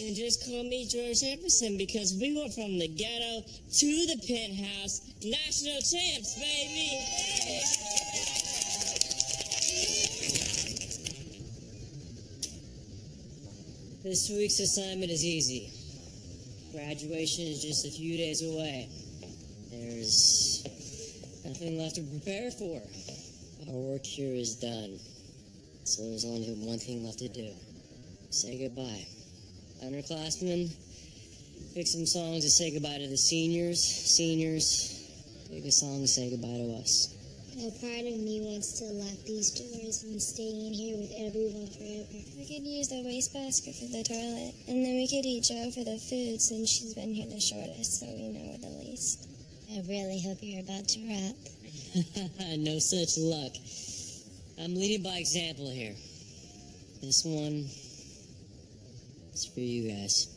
And just call me George Jefferson because we went from the ghetto to the penthouse. National champs, baby! This week's assignment is easy. Graduation is just a few days away. There's nothing left to prepare for. Our work here is done. So there's only one thing left to do. Say goodbye. Underclassmen, pick some songs to say goodbye to the seniors. Seniors, pick a song to say goodbye to us. A part of me wants to lock these doors and stay in here with everyone forever. We could use the wastebasket for the toilet, and then we could eat Joe for the food since she's been here the shortest, so we know her the least. I really hope you're about to rap. No such luck. I'm leading by example here. This one is for you guys.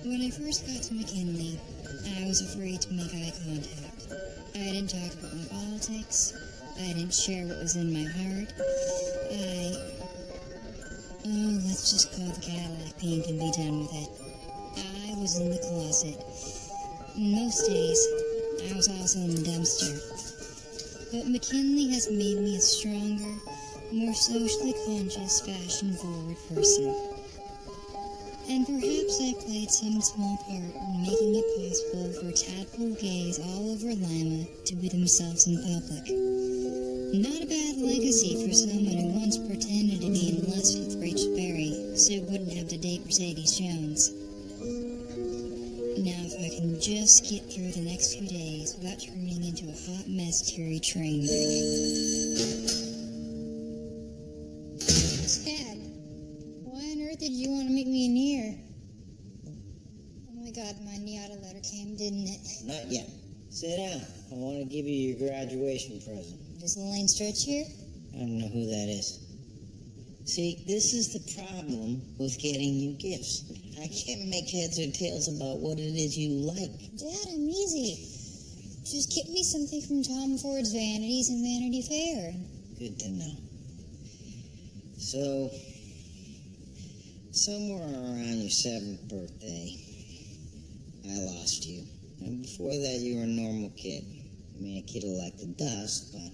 When I first got to McKinley, I was afraid to make eye contact. I didn't talk about my politics. I didn't share what was in my heart. Let's just call the Cadillac pink and be done with it. I was in the closet. Most days, I was also in the dumpster. But McKinley has made me a stronger, more socially conscious, fashion-forward person. And perhaps I played some small part in making it possible for tadpole gays all over Lima to be themselves in public. Not a bad legacy for someone who once pretended to be in lust with Rachel Berry so wouldn't have to date Mercedes Jones. Now if I can just get through the next few days without turning into a hot mess Terry train wreck. Dad, why on earth did you want to make me an ear? Oh my God, my Niata letter came, didn't it? Not yet. Sit down. I want to give you your graduation present. Does Elaine Stretch here? I don't know who that is. See, this is the problem with getting you gifts. I can't make heads or tails about what it is you like. Dad, I'm easy. Just get me something from Tom Ford's Vanities and Vanity Fair. Good to know. So, somewhere around your 7th birthday, I lost you. And before that, you were a normal kid. I mean, a kid who liked the dust, but...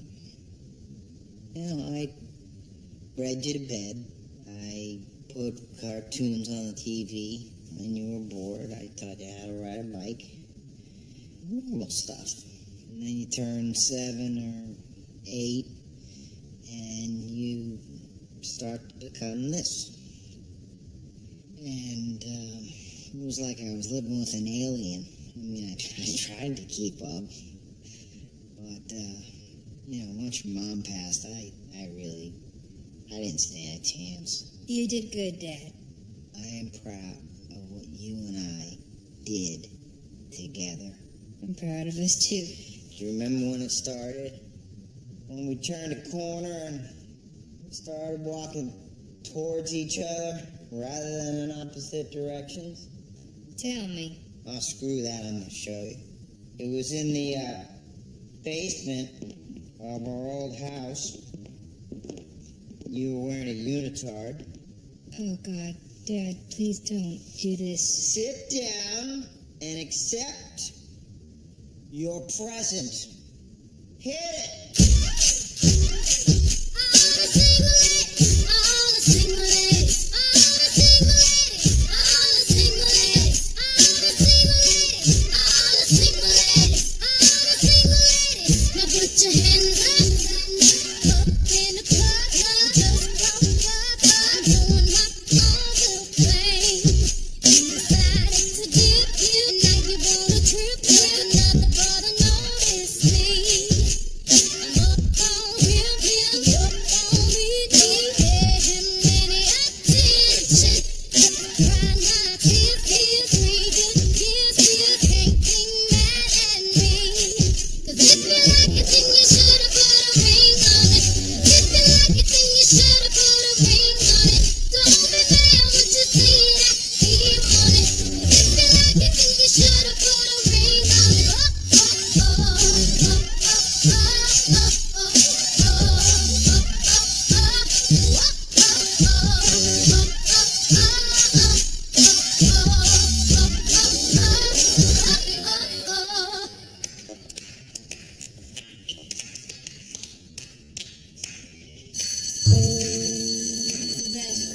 I read you to bed. I put cartoons on the TV. When you were bored, I taught you how to ride a bike. Normal stuff. And then you turned 7 or 8, and you start to become this. And it was like I was living with an alien. I mean, I tried to keep up. But, once your mom passed, I didn't stand a chance. You did good, Dad. I am proud of what you and I did together. I'm proud of us, too. Do you remember when it started? When we turned a corner and started walking towards each other rather than in opposite directions? Tell me. Oh, screw that, I'm going to show you. It was in the basement of our old house. You were wearing a unitard. Oh, God. Dad, please don't do this. Sit down and accept your present. Hit it!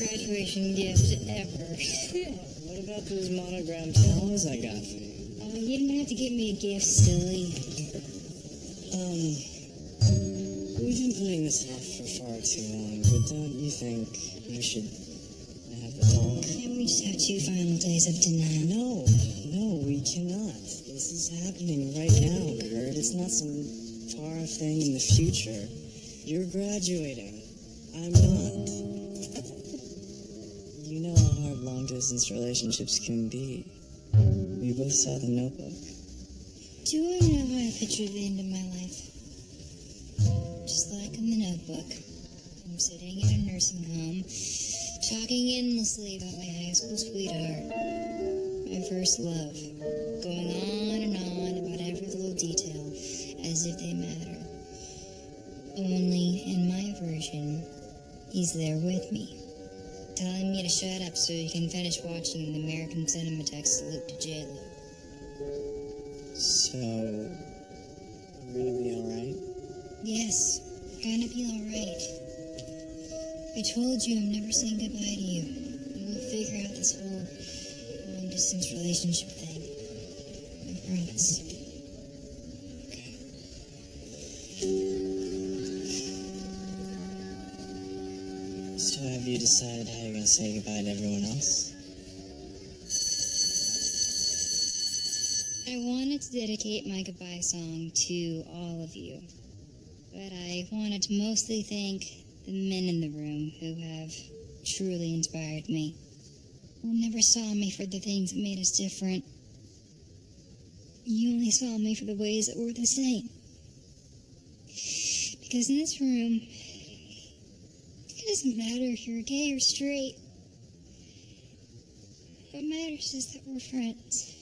Graduation gift ever. What about those monogrammed towels I got for you? Oh, you didn't have to get me a gift, silly. We've been putting this off for far too long, but don't you think we should have a talk? Can't we just have 2 final days of denial? No, we cannot. This is happening right now, Gert. It's not some far thing in the future. You're graduating. I'm not. You know how hard long-distance relationships can be. We both saw The Notebook. Do I know how I picture the end of my life? Just like in The Notebook. I'm sitting in a nursing home, talking endlessly about my high school sweetheart, my first love, going on and on about every little detail as if they matter. Only, in my version, he's there with me, telling me to shut up so he can finish watching the American Cinematheque salute to J-Lo. So, we're gonna be alright? Yes, gonna be alright. I told you I'm never saying goodbye to you. We'll figure out this whole distance relationship thing. I promise. Okay. So have you decided how you're gonna say goodbye to everyone else? I wanted to dedicate my goodbye song to all of you, but I wanted to mostly thank the men in the room who have truly inspired me, who never saw me for the things that made us different. You only saw me for the ways that were the same. Because in this room, it doesn't matter if you're gay or straight. What matters is that we're friends.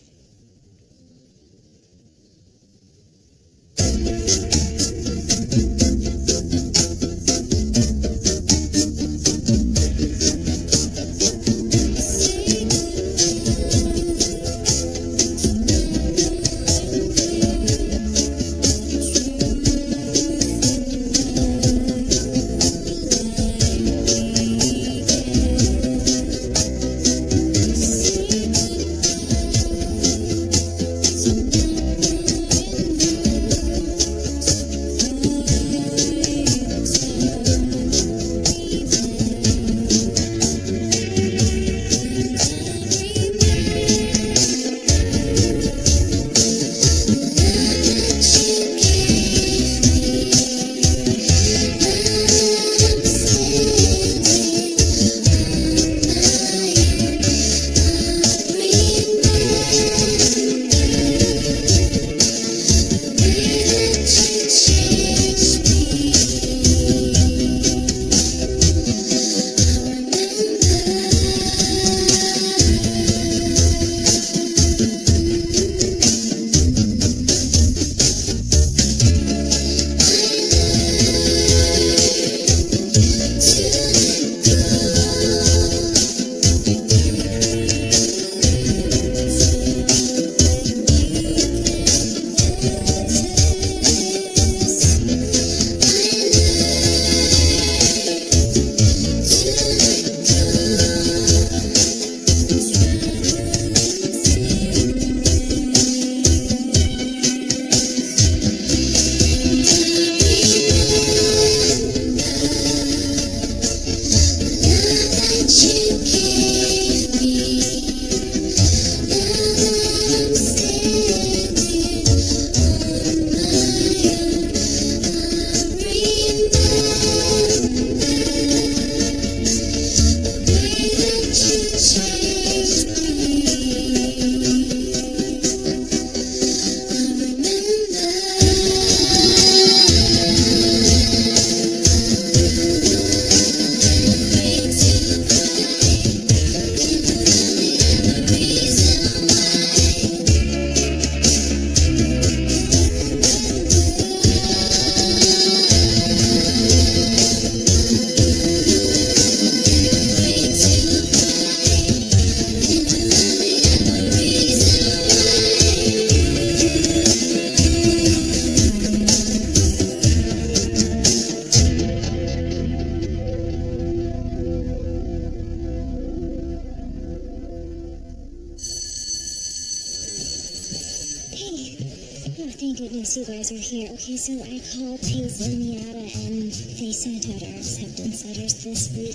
Thank goodness you guys are here. Okay, so I called Pace and Miata, and they sent out our acceptance letters this week.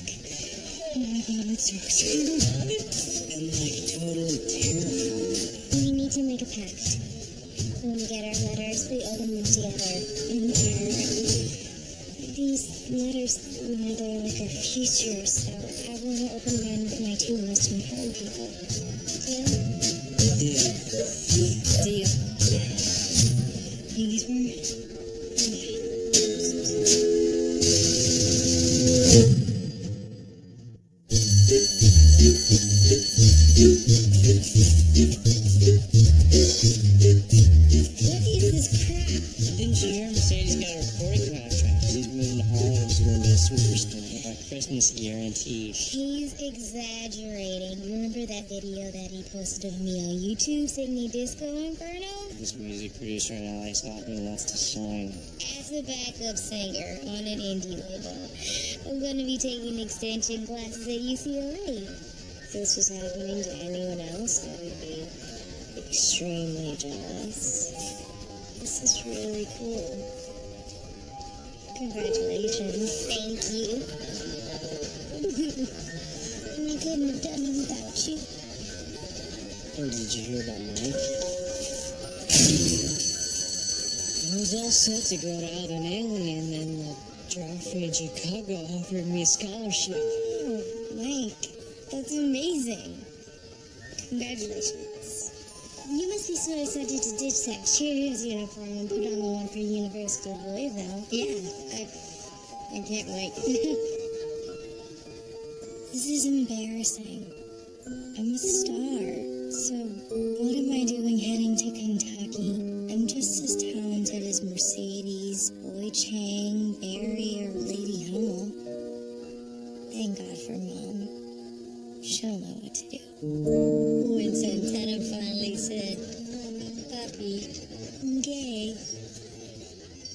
Oh my god, I'm so excited about it. I'm like totally terrified. We need to make a pact. When we get our letters, we open them together. And these letters, they're like our future, so I want to open mine with my two most important people. Deal? Deal. You these were? What is this crap? Didn't you hear Mercedes got a recording contract? She's moving to Hollywood. She's going to be a superstar. By Christmas, guaranteed. He's exaggerating. Remember that video that he posted of me on YouTube singing Disco Inferno? This music producer in LA taught me wants to shine. As a backup singer on an indie label, I'm going to be taking extension classes at UCLA. If this was happening to anyone else, extremely jealous. This is really cool. Congratulations. Thank you. I couldn't have done it without you. Oh, did you hear about Mike? I was all set to go to Alvin Ailey, and then the Joffrey in Chicago offered me a scholarship. Oh, Mike, that's amazing. Congratulations. You must be so excited to ditch that cheerleader's uniform and put on the one for University of Louisville. Yeah, I can't wait. This is embarrassing. I'm a star. So what am I doing heading to Kentucky? I'm just as talented as Mercedes, Boy Chang, Barry, or Lady Hummel. Thank God for Mom. She'll know what to do. When Santana finally said, "Papi, I'm gay,"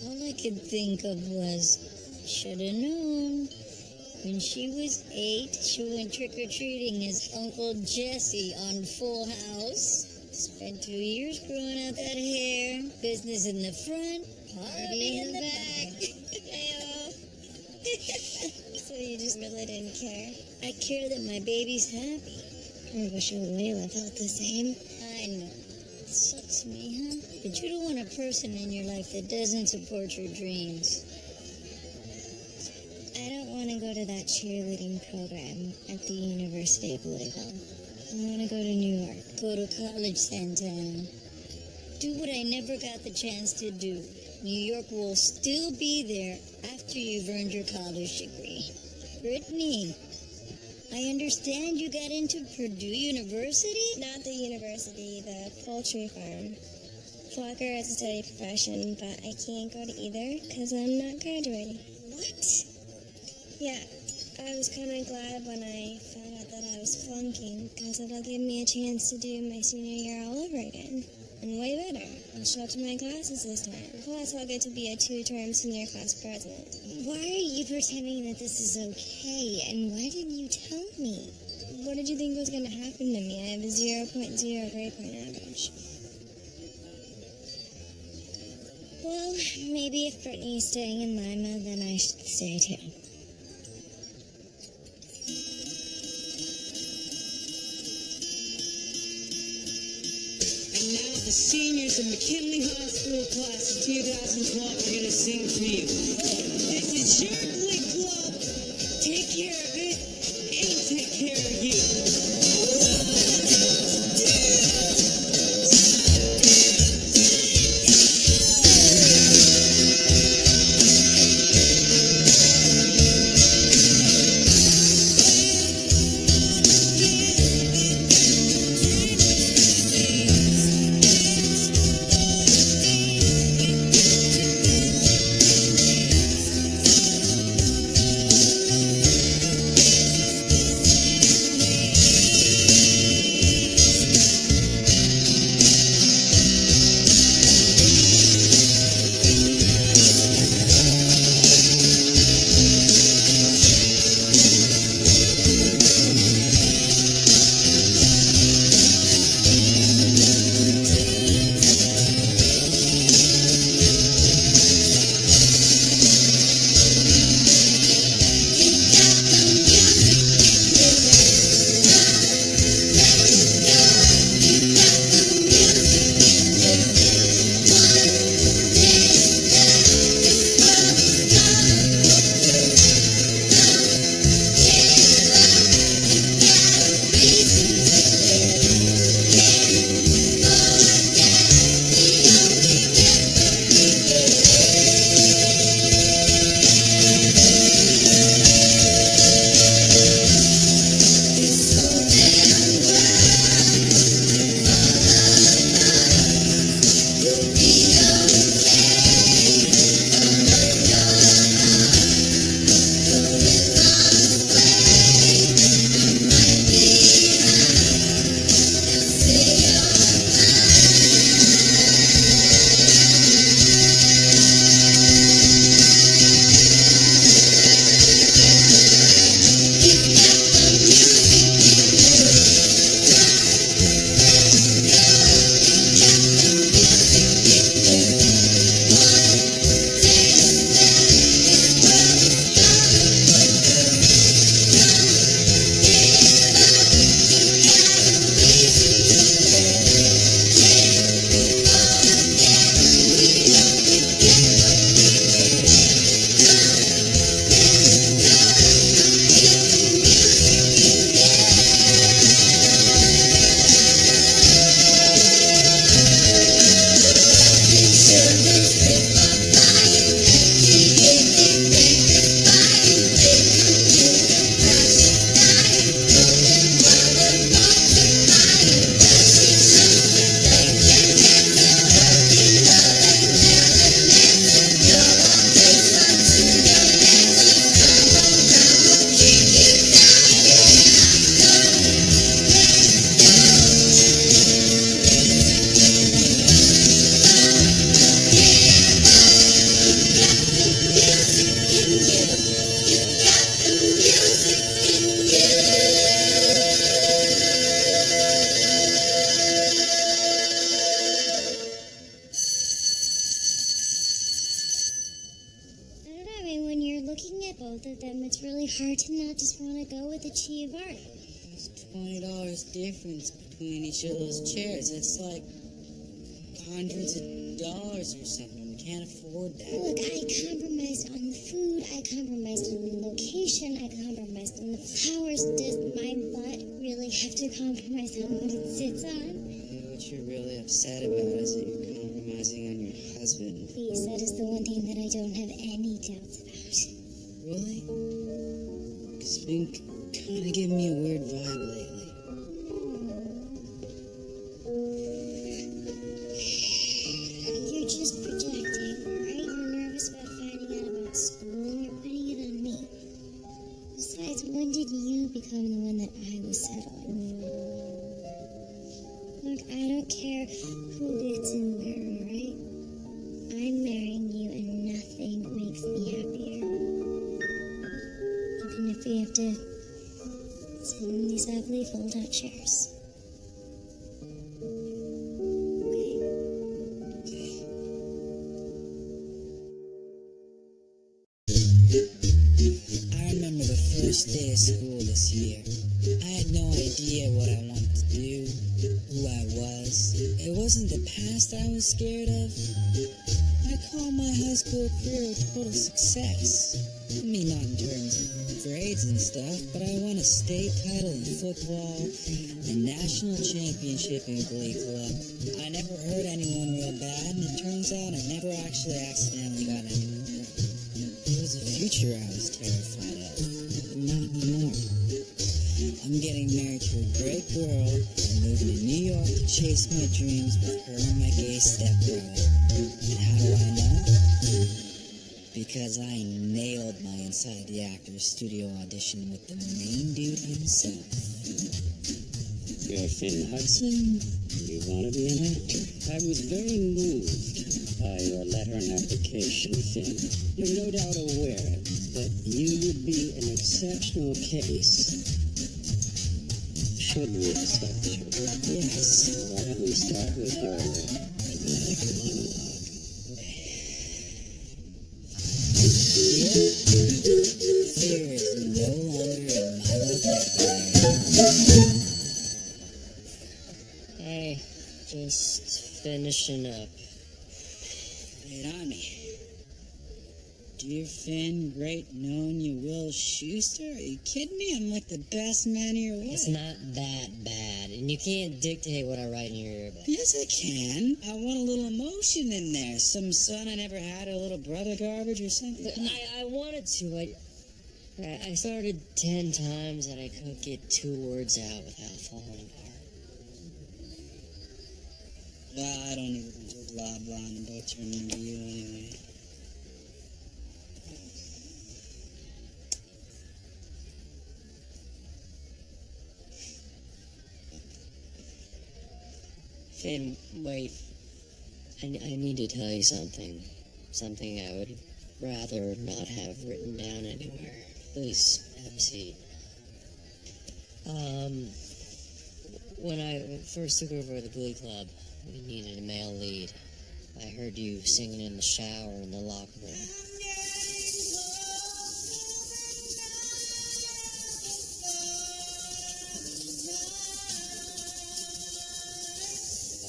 all I could think of was, shoulda known. When she was 8, she went trick-or-treating as Uncle Jesse on Full House. Spent 2 years growing out that hair. Business in the front, party in the back. So you just really didn't care? I care that my baby's happy. I wish Layla felt the same. I know. It sucks me, huh? But you don't want a person in your life that doesn't support your dreams. I don't want to go to that cheerleading program at the University of Louisville. I want to go to New York. Go to college, Santana. Do what I never got the chance to do. New York will still be there after you've earned your college degree. Brittany, I understand you got into Purdue University? Not the university, the poultry farm. Flocker is a steady profession, but I can't go to either because I'm not graduating. What? Yeah, I was kind of glad when I found out that I was flunking because it'll give me a chance to do my senior year all over again. And way better, I'll show up to my classes this time. Plus, I'll get to be a 2-term senior class president. Why are you pretending that this is okay? And why didn't you tell me? What did you think was going to happen to me? I have a 0.0 grade point average. Well, maybe if Brittany's staying in Lima, then I should stay too. And now the seniors of McKinley High School class of 2012 are going to sing for you. This is your Glee Club. Take care of it and take care of you. with them, it's really hard to not just want to go with the Chi of Art. There's $20 difference between each of those chairs. It's like hundreds of dollars or something. We can't afford that. Look, I compromised on the food, I compromised on the location, I compromised on the flowers. Does my butt really have to compromise on what it sits on? What you're really upset about is that you're compromising on your husband. Please, that is the one thing that I don't have any doubts about. Really? Because you've been kind of giving me a weird vibe lately. You're just projecting, alright? You're nervous about finding out about school and you're putting it on me. Besides, when did you become the one that I was settling for? Look, I don't care who gets in where, alright? I'm marrying you and nothing makes me happier. Even if we have to sit in these ugly fold-out chairs. I remember the first day of school this year. I had no idea what I wanted to do, who I was. It wasn't the past I was scared of. I call my high school career a total success. I mean, not in terms of grades and stuff, but I won a state title in football and national championship in Glee Club. I never hurt anyone real bad, and it turns out I never actually accidentally got anyone hurt. It was a future I was terrified of. Not anymore. I'm getting married to a great girl and moving to New York to chase my dreams with her and my gay stepbrother. And how do I know? Because I nailed my Inside the Actors studio audition with the main dude himself. You're Finn Hudson. You want to be an actor? I was very moved by your letter and application, Finn. You're no doubt aware that you would be an exceptional case. Should we accept you? Yes. Why don't we start with your dramatic monologue? Fear is no longer in my vocabulary. Hey, just finishing up. Lay it on me. Dear Finn, great knowing you, Will Schuster. Are you kidding me? I'm like the best man in your life. It's not that bad, and you can't dictate what I write in your earbud. Yes, I can. I want a little emotion in there. Some son I never had, a little brother garbage or something. Look, I wanted to. I started 10 times and I couldn't get 2 words out without falling apart. Well, I don't need a bunch of blah blah and about turning into you anyway. Finn, wait. I need to tell you something. Something I would rather not have written down anywhere. Please, have a seat. When I first took over the Glee Club, we needed a male lead. I heard you singing in the shower in the locker room.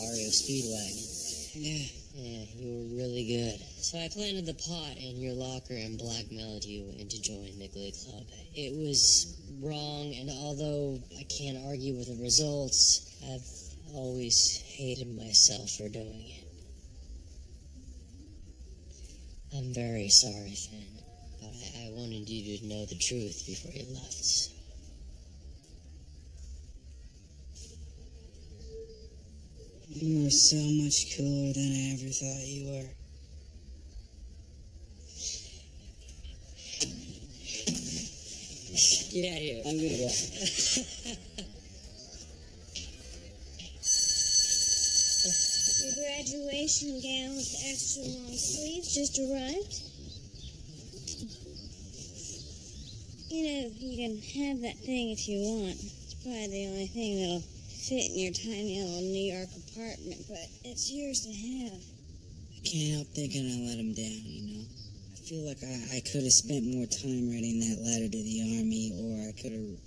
REO Speedwagon. Yeah, you were really good. So I planted the pot in your locker and blackmailed you into joining the Glee Club. It was wrong, and although I can't argue with the results, I've always hated myself for doing it. I'm very sorry, Finn, but I wanted you to know the truth before you left. So. You were so much cooler than I ever thought you were. Get out of here. I'm gonna go. Your graduation gown with the extra long sleeves just arrived. You know, you can have that thing if you want. It's probably the only thing that'll fit in your tiny little New York apartment, but it's yours to have. I can't help thinking I let him down, you know? I feel like I could have spent more time writing that letter to the Army, or I could have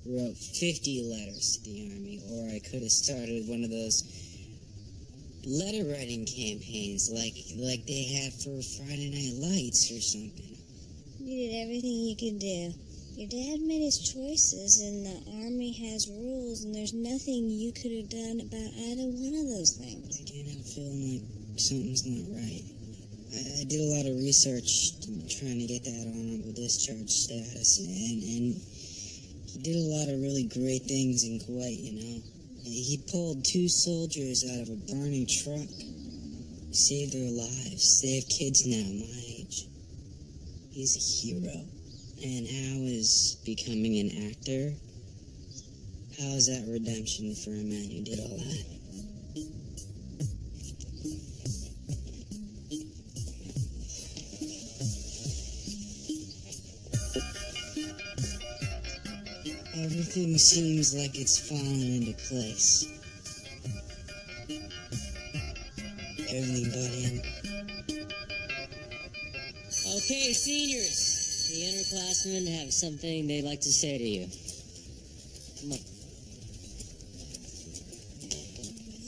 wrote 50 letters to the Army, or I could have started one of those letter writing campaigns like they had for Friday Night Lights or something. You did everything you could do. Your dad made his choices, and the Army has rules, and there's nothing you could have done about either one of those things. I can't help feeling like something's not right. I did a lot of research trying to get that honorable discharge status, and he did a lot of really great things in Kuwait, you know. He pulled 2 soldiers out of a burning truck, saved their lives. They have kids now, my age. He's a hero. And how is becoming an actor, how is that redemption for a man who did all that? Everything seems like it's fallen into place. Everything but him. Okay, seniors. The underclassmen have something they'd like to say to you. Come on.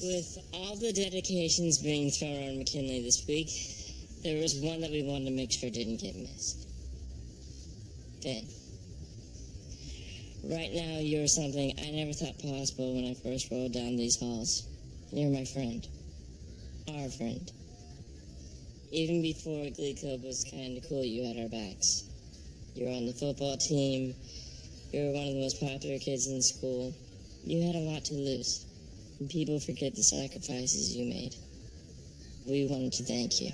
With all the dedications being thrown on McKinley this week, there was one that we wanted to make sure didn't get missed. Ben. Right now, you're something I never thought possible when I first rolled down these halls. You're my friend. Our friend. Even before Glee Club was kind of cool, you had our backs. You're on the football team. You're one of the most popular kids in school. You had a lot to lose. And people forget the sacrifices you made. We wanted to thank you.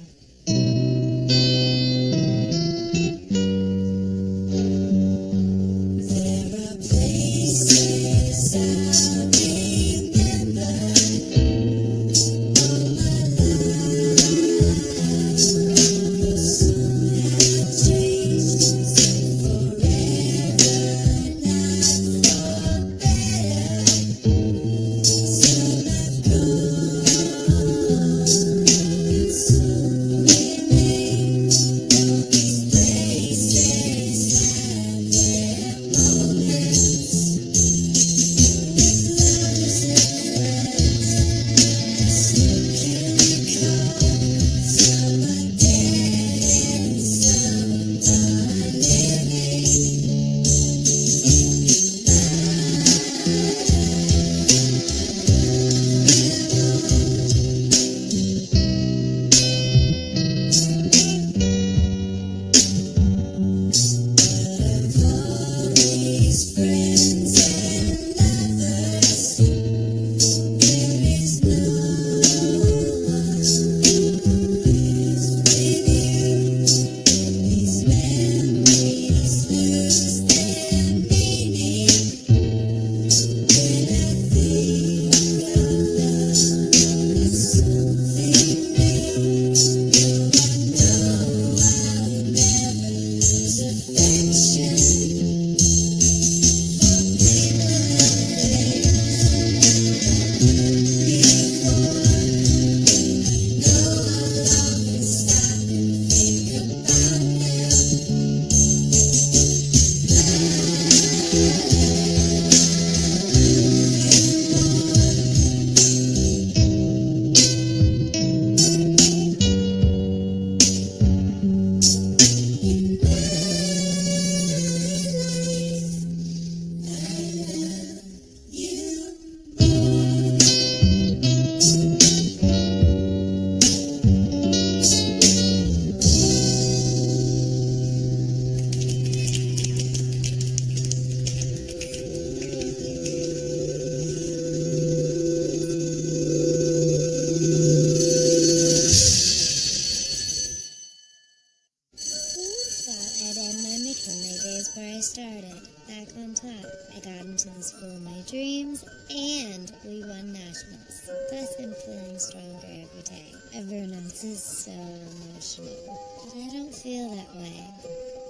dreams, and we won nationals. Thus, I'm feeling stronger every day. Everyone else is so emotional, but I don't feel that way.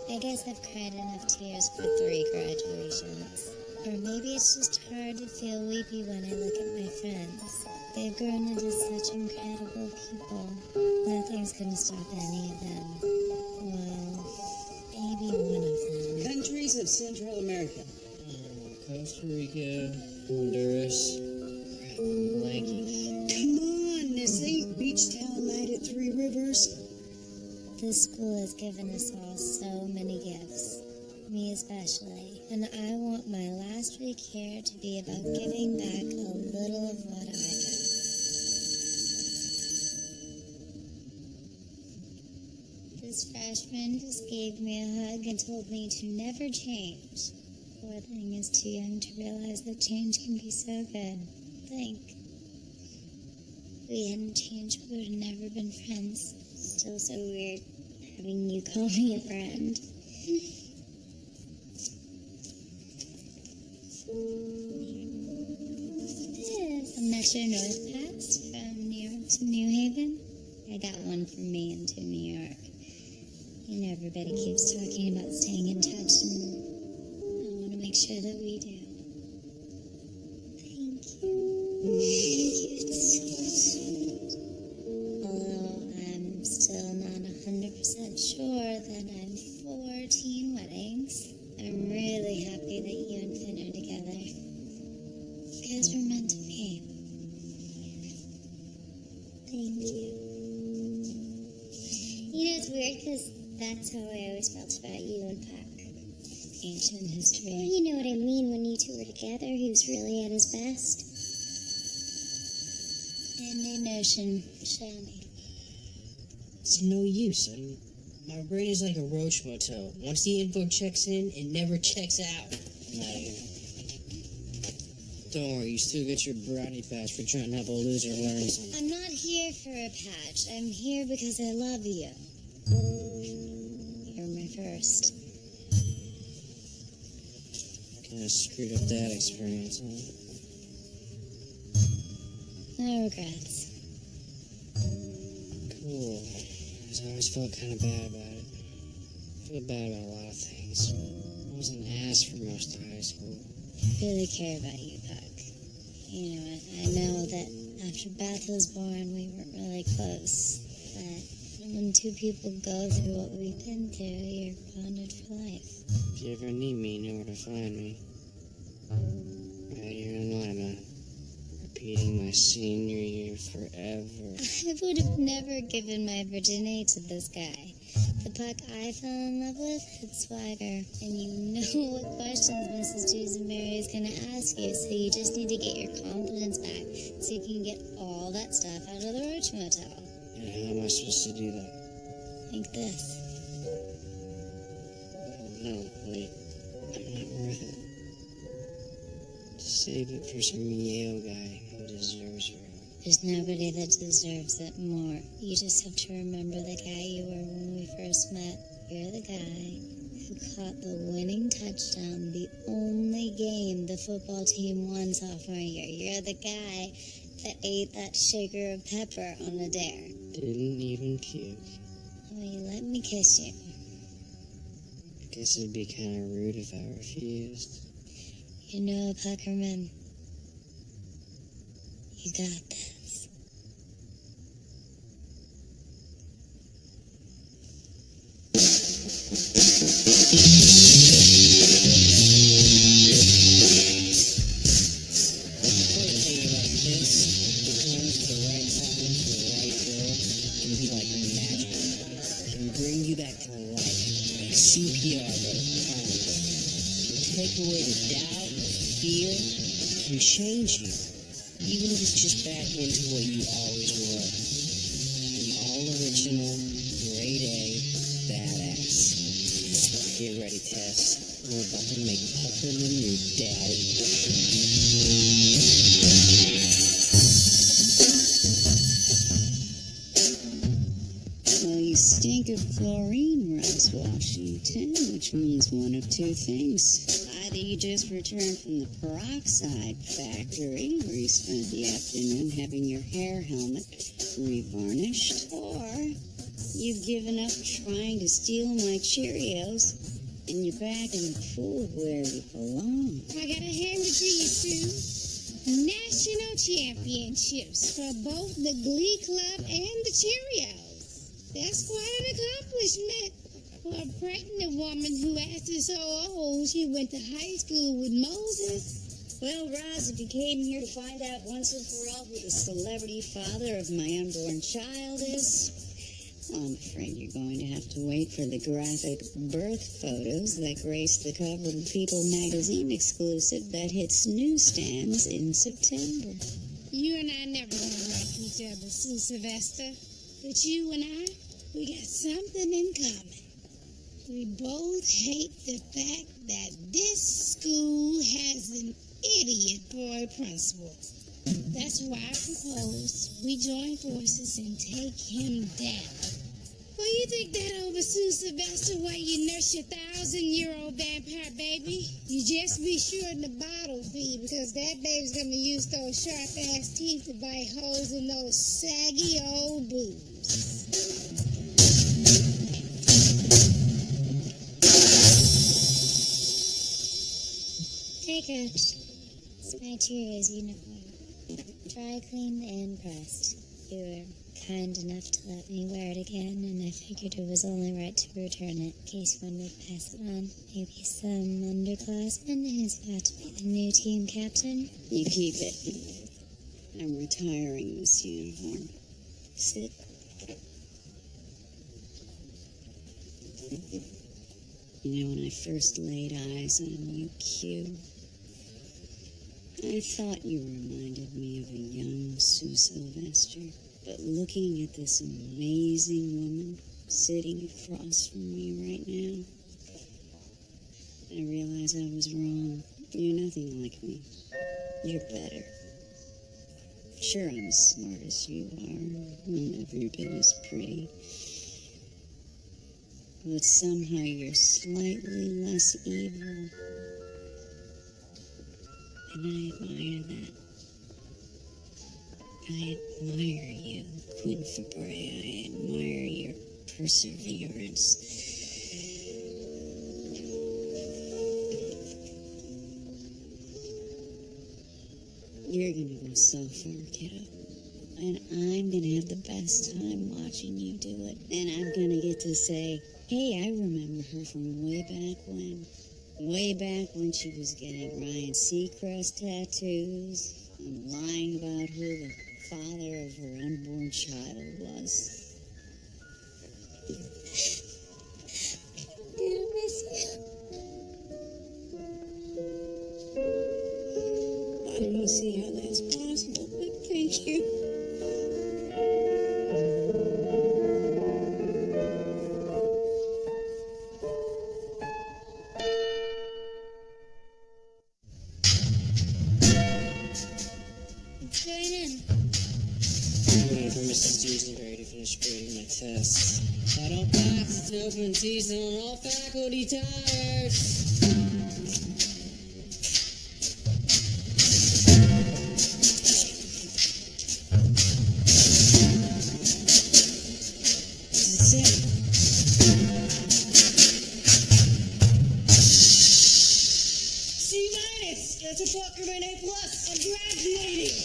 I guess I've cried enough tears for 3 graduations. Or maybe it's just hard to feel weepy when I look at my friends. They've grown into such incredible people. Nothing's gonna stop any of them. Well, maybe one of them. Countries of Central America. Costa Rica, Honduras. Crap, I'm blanking. Come on, this ain't beach town night at Three Rivers. This school has given us all so many gifts, me especially, and I want my last week here to be about giving back a little of what I got. This freshman just gave me a hug and told me to never change. Poor thing is too young to realize that change can be so good. Think. If we hadn't changed, we would have never been friends. Still so weird having you call me a friend. This a Metro North Pass from New York to New Haven. I got one from Maine to New York. You know, everybody keeps talking about staying in touch, and I want to make sure that we do. Thank you. Thank you. It's so sweet. Although I'm still not 100% sure that I'm 14 weddings, I'm really happy that you and Finn are together. You guys were meant to be. Thank you. You know, it's weird because that's how I always felt about you and Puck. Ancient history. Well, you know what I mean when you two were together. He was really at his best. And a notion, Shammy. It's no use. My brain is like a roach motel. Once the info checks in, it never checks out. I'm out of here. Don't worry, you still get your brownie patch for trying to help a loser learn something. I'm not here for a patch. I'm here because I love you. You're my first. Kind of screwed up that experience, huh? No regrets. Cool. I always felt kind of bad about it. I feel bad about a lot of things. I was an ass for most of high school. I really care about you, Puck. You know, I know that after Beth was born, we weren't really close. But when two people go through what we've been through, you're bonded for life. If you ever need me, you know where to find me. Right here in Lima. Repeating my senior year forever. I would have never given my virginity to this guy. The Puck I fell in love with had swagger, and you know what questions Mrs. Dusenberry is going to ask you, so you just need to get your confidence back so you can get all that stuff out of the Roach Motel. And how am I supposed to do that? Like this. Oh, no, wait. I'm not worth it. Save it for some Yale guy who deserves her. There's nobody that deserves it more. You just have to remember the guy you were when we first met. You're the guy who caught the winning touchdown, the only game the football team won sophomore year. You're the guy that ate that shaker of pepper on a dare. Didn't even puke. Oh, you let me kiss you. I guess it'd be kind of rude if I refused. You know, Puckerman, you got this. Bring you back to life. Like CPR, but take away the doubt, fear, and change you. Even if it's just back into what you always were. An all-original, grade A badass. Get ready, Tess. We're about to make Puckerman your daddy. Well, you stink of chlorine, Russ Washington, which means one of two things. Either you just returned from the peroxide factory, where you spent the afternoon having your hair helmet revarnished, or you've given up trying to steal my Cheerios, and you're back in the pool where you belong. I gotta hand it to you, Sue. National championships for both the Glee Club and the Cheerios. That's quite an accomplishment. For a pregnant woman who acted so old she went to high school with Moses. Well, Roz, if you came here to find out once and for all who the celebrity father of my unborn child is, I'm afraid you're going to have to wait for the graphic birth photos that grace the cover of People magazine exclusive that hits newsstands in September. You and I never gonna like each other, Sue Sylvester. But you and I, we got something in common. We both hate the fact that this school has an idiot boy principal. That's why I propose we join forces and take him down. Well, you think that over, Sue Sylvester, while you nurse your 1,000-year-old vampire baby? You just be sure in the bottle feed, because that baby's gonna use those sharp-ass teeth to bite holes in those saggy old boobs. Hey, Coach. It's my Cheerios uniform. Dry cleaned and pressed. You were kind enough to let me wear it again, and I figured it was only right to return it in case you wanted to pass it on. Maybe some underclassman who's about to be the new team captain. You keep it. I'm retiring this uniform. Sit. You know, when I first laid eyes on you, Q, I thought you reminded me of a young Sue Sylvester. But looking at this amazing woman sitting across from me right now, I realize I was wrong. You're nothing like me. You're better. Sure, I'm as smart as you are, and every bit as pretty. But somehow you're slightly less evil. And I admire that. I admire you, Quinn Fabray. I admire your perseverance. You're gonna go so far, kiddo. And I'm gonna have the best time watching you do it. And I'm gonna get to say, hey, I remember her from way back when. Way back when she was getting Ryan Seacrest tattoos and lying about who the father of her unborn child was. I miss you. I don't see how that's possible, but thank you. What's going on? I'm waiting for Mrs. Dusenberry to finish grading my tests. I don't pass, it's open season on all faculty tires. That's it. C-. That's a fucker and A+. I'm graduating.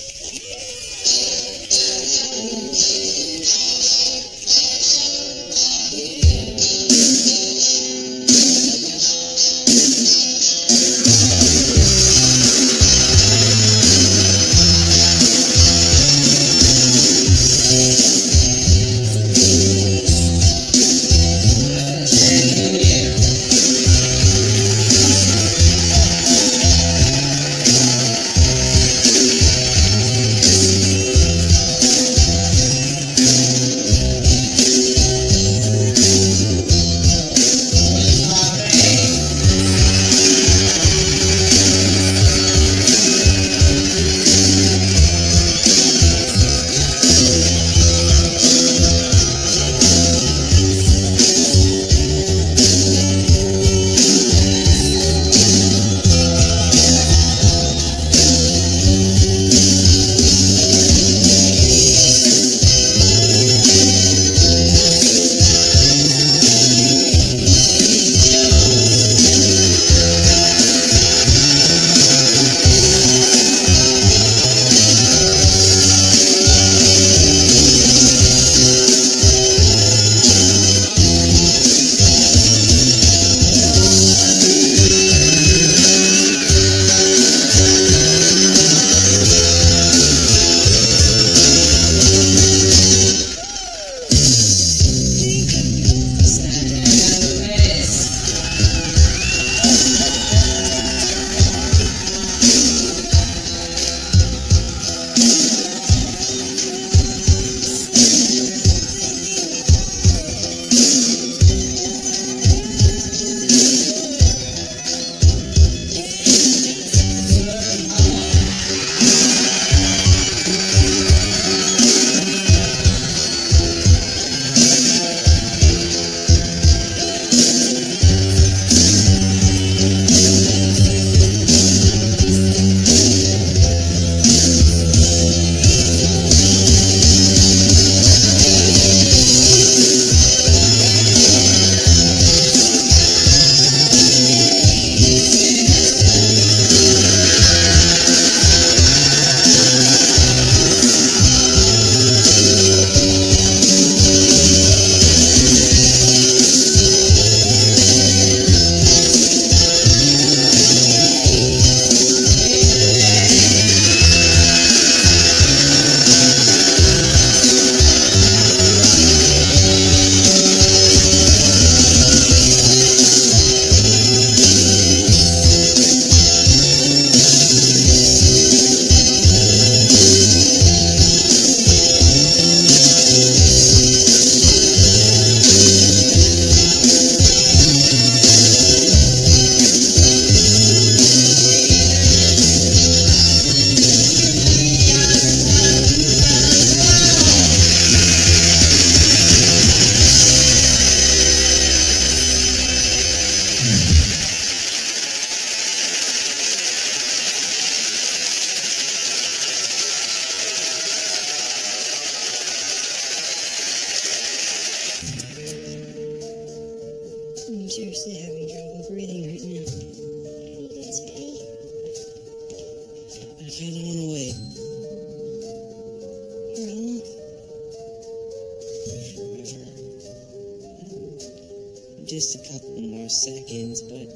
just a couple more seconds, but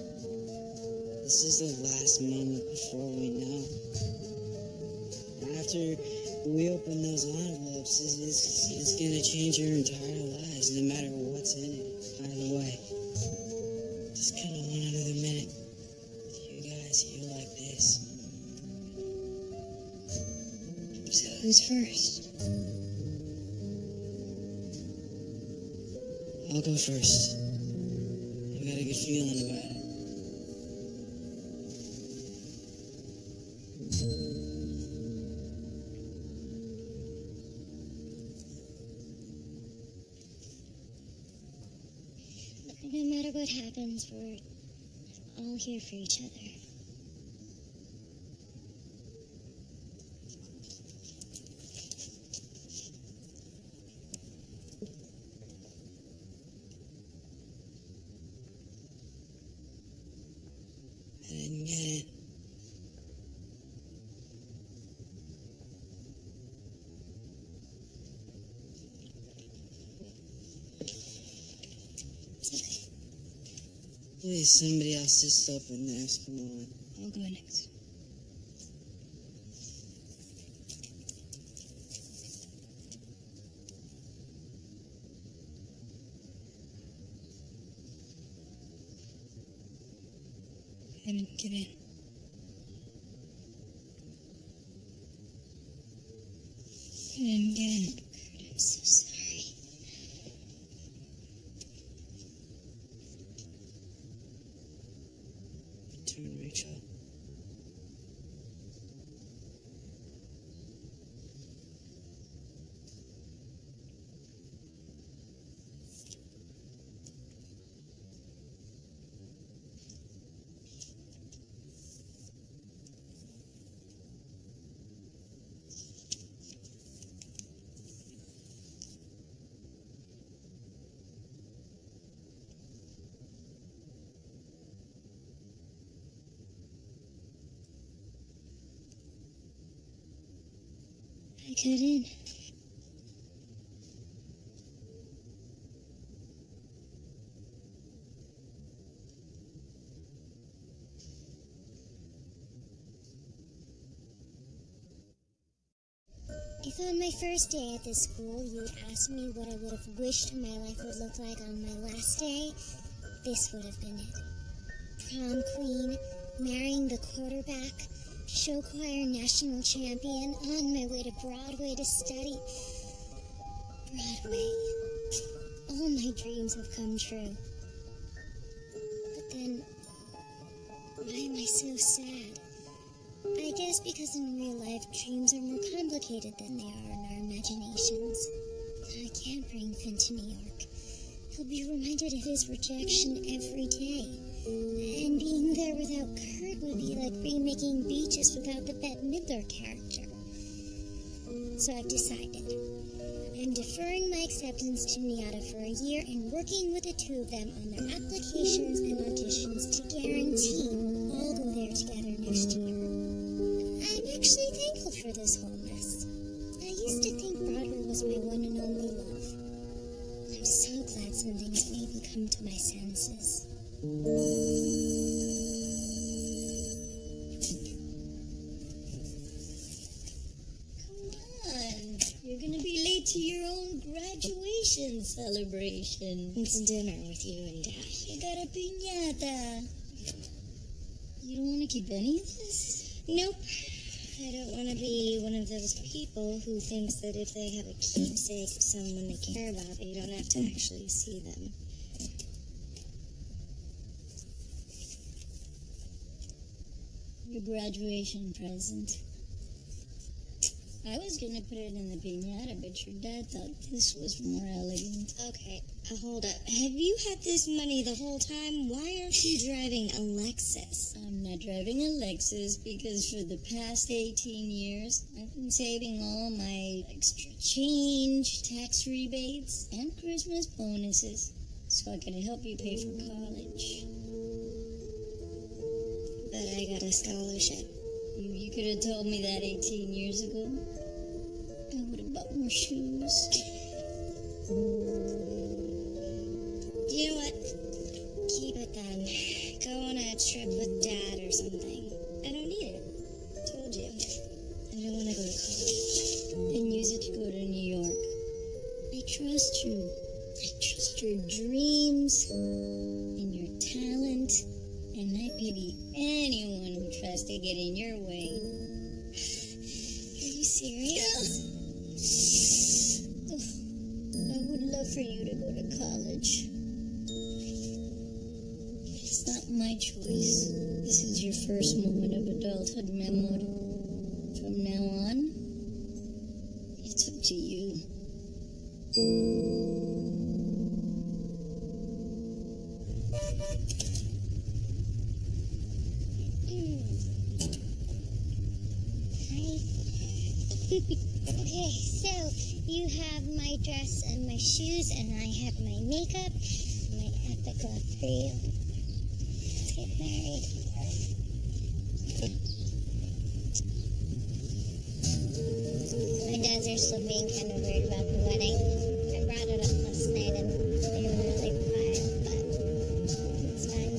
this is the last moment before we know. After we open those envelopes, it's gonna change our entire lives, no matter what's in it. By the way, just kind of one another minute. You guys, you like this. So who's first? I'll go first. I got a good feeling about it. No matter what happens, we're all here for each other. I didn't get it. Please, somebody else just open this. Come on. I'll go next. Evan, get in. Get in, get in. Kurt, I'm so sorry. Turn, Rachel. I couldn't. If on my first day at this school you had asked me what I would have wished my life would look like on my last day, this would have been it. Prom queen, marrying the quarterback, show choir national champion, on my way to Broadway to study. Broadway. All my dreams have come true. But then, why am I so sad? I guess because in real life, dreams are more complicated than they are in our imaginations. I can't bring Finn to New York. He'll be reminded of his rejection every day. And being there without Kurt would be like remaking Beaches without the Bette Midler character. So I've decided. I'm deferring my acceptance to NIATA for a year and working with the two of them on their applications and auditions to guarantee we'll all go there together next year. I'm actually thankful for this whole mess. I used to think Broadway was my one and only love. I'm so glad something's made me come to my senses. Come on, you're gonna be late to your own graduation celebration. It's dinner with you and Dad. You got a piñata. You don't want to keep any of this? Nope. I don't want to be one of those people who thinks that if they have a keepsake of someone they care about, they don't have to actually see them. Your graduation present. I was gonna put it in the piñata, but your dad thought this was more elegant. Okay, hold up. Have you had this money the whole time? Why aren't you driving a Lexus? I'm not driving a Lexus because for the past 18 years, I've been saving all my extra change, tax rebates, and Christmas bonuses so I could help you pay for college. But I got a scholarship. You could have told me that 18 years ago. I would have bought more shoes. You know what? trust you. I trust your dreams and your talent, and I pity anyone who tries to get in your way. Are you serious? I would love for you to go to college. It's not my choice. This is your first moment of adulthood, mi amor. From now on, it's up to you. Okay, so you have my dress and my shoes, and I have my makeup, my epic love for you. Let's get married. My dads are still being kind of weird about the wedding. I brought it up last night, and they were really quiet, but it's fine.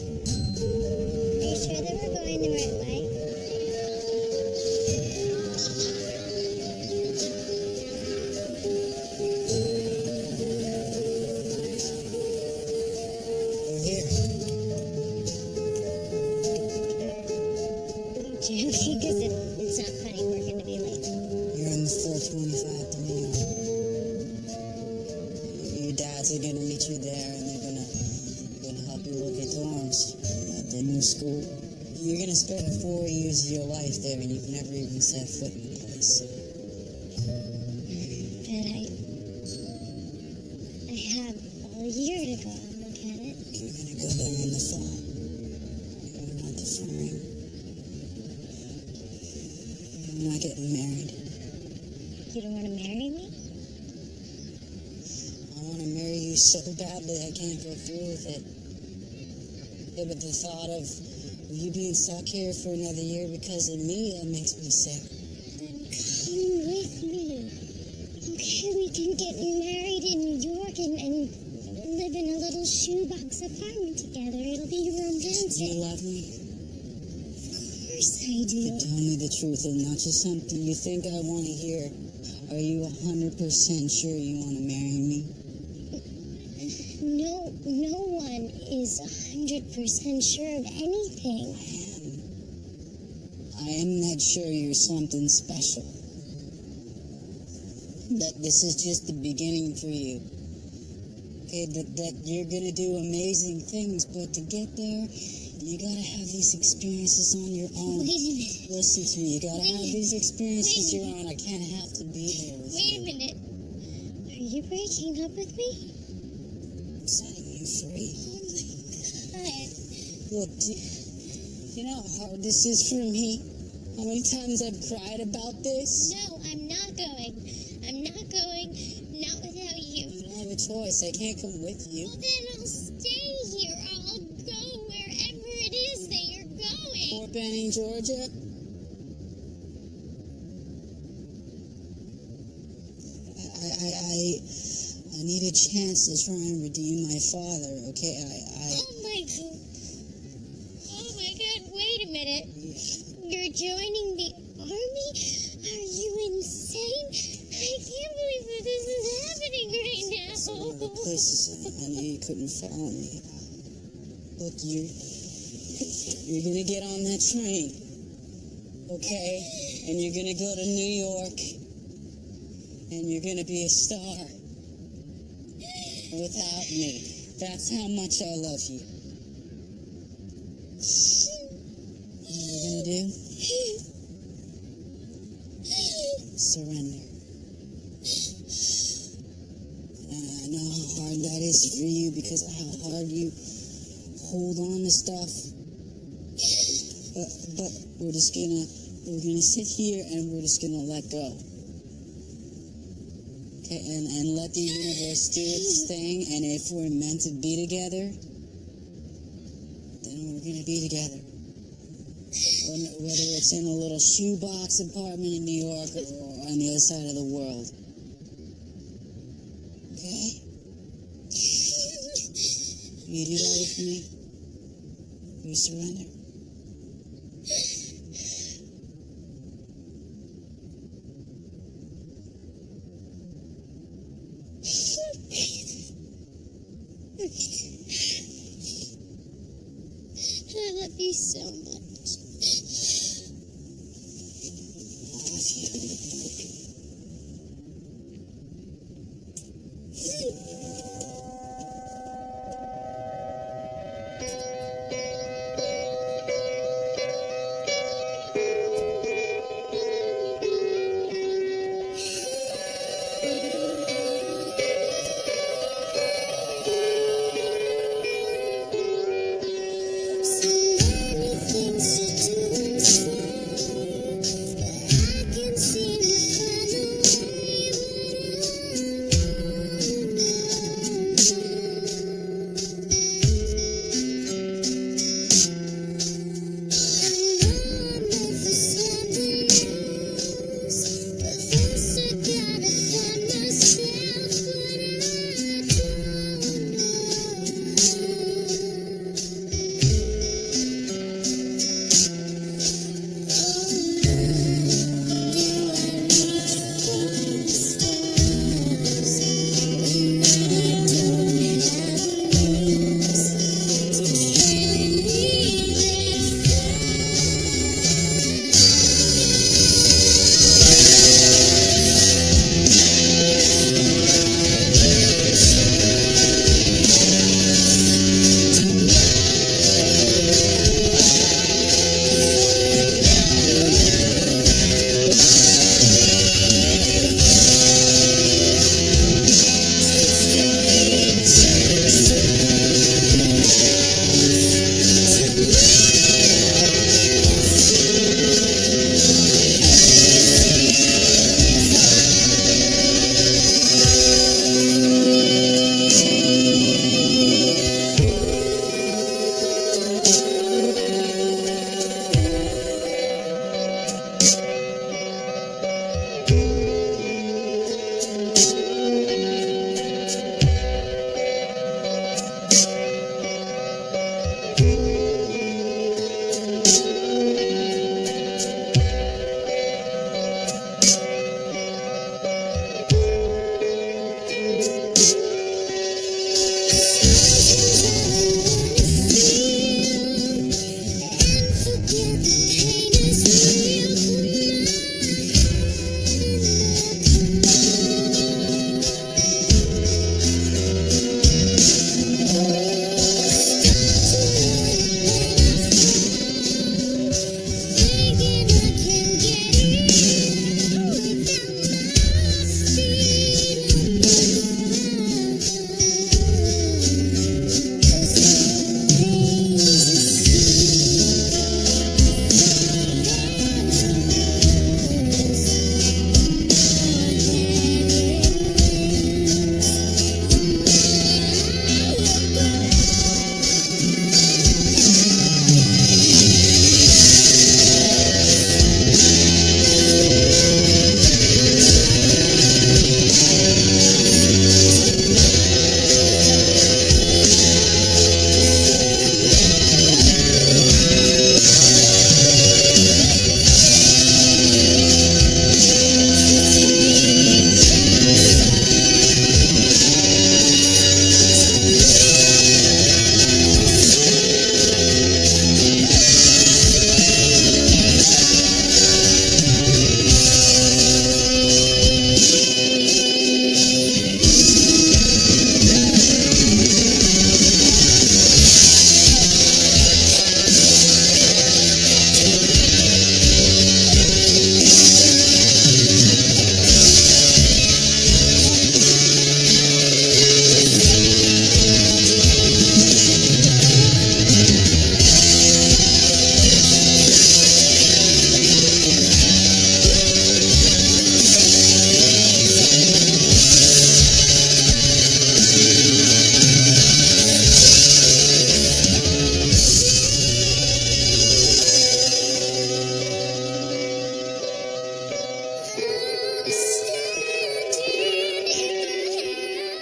Are you sure that we're going the right way? Because it's not funny, we're going to be late. You're in the 425 to New York. Your dads are gonna meet you there, and they're gonna help you look at dorms at the new school. You're gonna spend 4 years of your life there, and you've never even set foot in the place. But I have all year to go and look at it. You're gonna go there in the fall. You're not deferring. I'm not getting married. You don't want to marry me? I want to marry you so badly I can't go through with it. Yeah, but the thought of you being stuck here for another year because of me, that makes me sick. Then come with me. Okay, we can get married in New York and live in a little shoebox apartment together. It'll be romantic. Do you love me? Of course I do. Tell me the truth and not just something you think I want to hear. Are you 100% sure you want to marry me? No one is 100% sure of anything. I am that sure you're something special. That this is just the beginning for you. Okay, that you're gonna do amazing things, but to get there, you gotta have these experiences on your own. Wait a minute. Listen to me, you gotta have these experiences your own. I can't have to be there with Wait a you. minute. Are you breaking up with me? I'm setting you free. Oh my God. Look, do you know how hard this is for me? How many times I've cried about this? No, I'm not going. I'm not going. Not without you. You don't have a choice. I can't come with you. Well, then I'll stay here. I'll go wherever it is that you're going. Fort Benning, Georgia? I need a chance to try and redeem my father, okay? Oh my God. Oh my God, wait a minute. You're joining the army? Are you insane? I can't believe that this is happening right now. Some other places I knew you couldn't follow me. Look, you're gonna get on that train, okay? And you're gonna go to New York, and you're gonna be a star without me. That's how much I love you. What are you gonna do? Surrender. I know how hard that is for you because of how hard you hold on to stuff. But we're gonna sit here and we're just gonna let go. Okay, and let the universe do its thing, and if we're meant to be together, then we're gonna be together. Whether it's in a little shoebox apartment in New York or on the other side of the world. Okay? You do that with me? You surrender? you so much.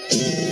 Thank you.